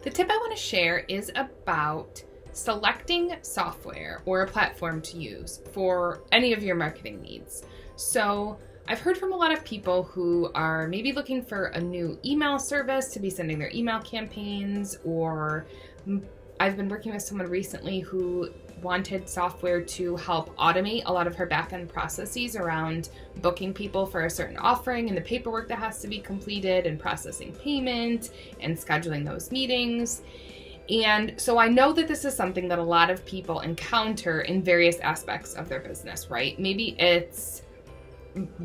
The tip I want to share is about selecting software or a platform to use for any of your marketing needs. So I've heard from a lot of people who are maybe looking for a new email service to be sending their email campaigns, or I've been working with someone recently who wanted software to help automate a lot of her back-end processes around booking people for a certain offering and the paperwork that has to be completed and processing payment and scheduling those meetings. And so I know that this is something that a lot of people encounter in various aspects of their business, right? Maybe it's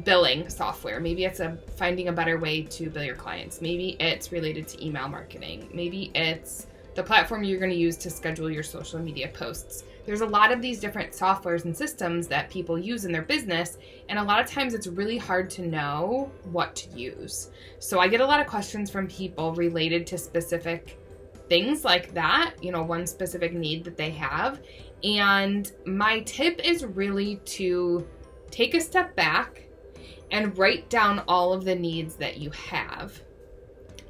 billing software. Maybe it's finding a better way to bill your clients. Maybe it's related to email marketing. Maybe it's the platform you're going to use to schedule your social media posts. There's a lot of these different softwares and systems that people use in their business, and a lot of times it's really hard to know what to use. So I get a lot of questions from people related to specific things like that, one specific need that they have. And my tip is really to take a step back and write down all of the needs that you have,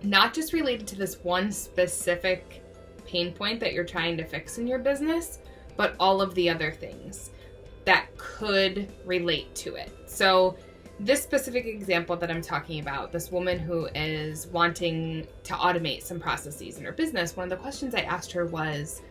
not just related to this one specific pain point that you're trying to fix in your business, but all of the other things that could relate to it. So this specific example that I'm talking about, this woman who is wanting to automate some processes in her business, one of the questions I asked her was,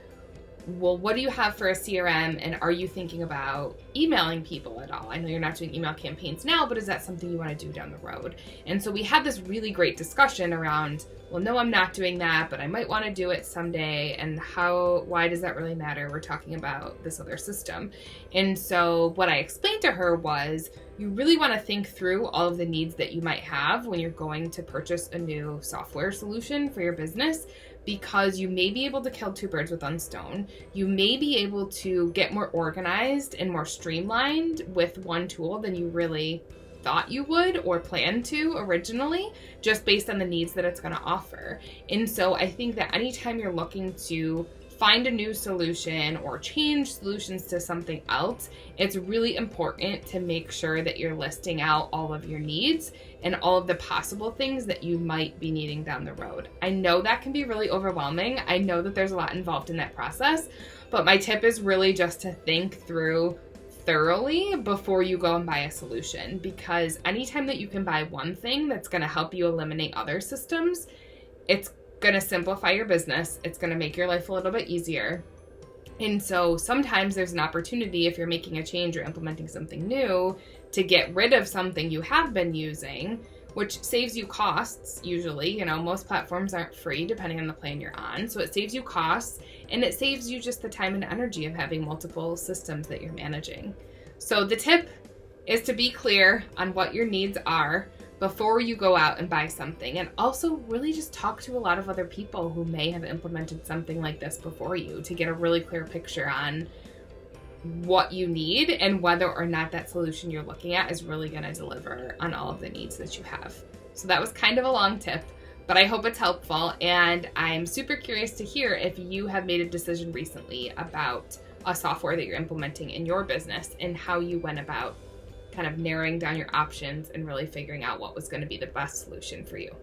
well, what do you have for a CRM, and are you thinking about emailing people at all? I know you're not doing email campaigns now, but is that something you want to do down the road? And so we had this really great discussion around, well, no, I'm not doing that, but I might want to do it someday. And why does that really matter? We're talking about this other system. And so what I explained to her was, you really want to think through all of the needs that you might have when you're going to purchase a new software solution for your business, because you may be able to kill two birds with one stone. You may be able to get more organized and more streamlined with one tool than you really thought you would or planned to originally, just based on the needs that it's going to offer. And so I think that anytime you're looking to find a new solution or change solutions to something else, it's really important to make sure that you're listing out all of your needs and all of the possible things that you might be needing down the road. I know that can be really overwhelming. I know that there's a lot involved in that process, but my tip is really just to think through thoroughly before you go and buy a solution, because anytime that you can buy one thing that's going to help you eliminate other systems, it's going to simplify your business. It's going to make your life a little bit easier. And so sometimes there's an opportunity, if you're making a change or implementing something new, to get rid of something you have been using, which saves you costs usually. Most platforms aren't free depending on the plan you're on. So it saves you costs, and it saves you just the time and energy of having multiple systems that you're managing. So the tip is to be clear on what your needs are before you go out and buy something. And also really just talk to a lot of other people who may have implemented something like this before you to get a really clear picture on what you need and whether or not that solution you're looking at is really going to deliver on all of the needs that you have. So that was kind of a long tip, but I hope it's helpful. And I'm super curious to hear if you have made a decision recently about a software that you're implementing in your business and how you went about kind of narrowing down your options and really figuring out what was going to be the best solution for you.